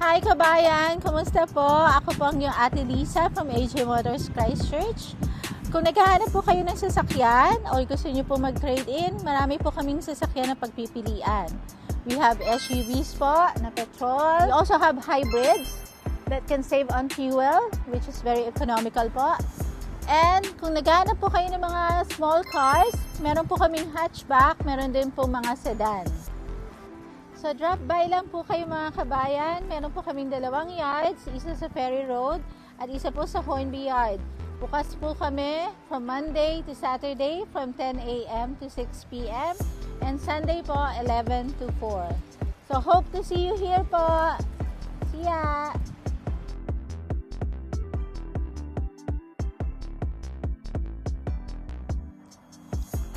Hi kabayan! Kumusta po? Ako po ang iyong Ate Lisa from AJ Motors Christchurch. Kung naghahanap po kayo ng sasakyan o gusto niyo po mag-trade-in, marami po kaming sasakyan na pagpipilian. We have SUVs po na petrol. We also have hybrids that can save on fuel, which is very economical po. And kung naghahanap po kayo ng mga small cars, meron po kaming hatchback, meron din po mga sedan. So drop by lang po kayo mga kabayan. Meron po kaming dalawang yards, isa sa Ferry Road at isa po sa Hornby Yard. Bukas po kami from Monday to Saturday from 10 a.m. to 6 p.m. and Sunday po 11 to 4. So hope to see you here po. See ya!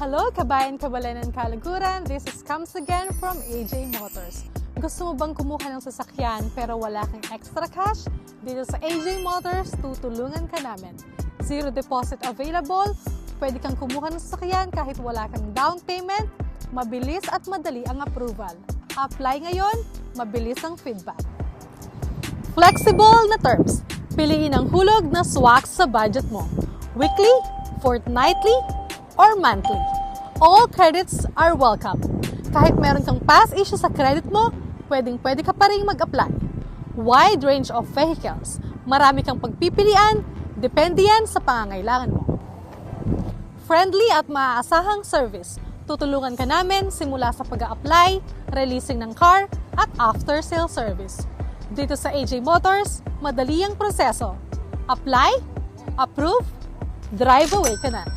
Hello, kabayan, kabalanan, kalaguran. This is Comes again from AJ Motors. Gusto mo bang kumuha ng sasakyan pero wala kang extra cash? Dito sa AJ Motors, tutulungan ka namin. Zero deposit available. Pwede kang kumuha ng sasakyan kahit wala kang down payment. Mabilis at madali ang approval. Apply ngayon, mabilis ang feedback. Flexible na terms. Piliin ang hulog na swak sa budget mo. Weekly, fortnightly, or monthly. All credits are welcome. Kahit meron kang past issue sa credit mo, pwede ka pa rin mag-apply. Wide range of vehicles. Marami kang pagpipilian, depende yan sa pangangailangan mo. Friendly at maaasahang service. Tutulungan ka namin simula sa pag-a-apply, releasing ng car, at after-sale service. Dito sa AJ Motors, madali ang proseso. Apply, approve, drive away ka na.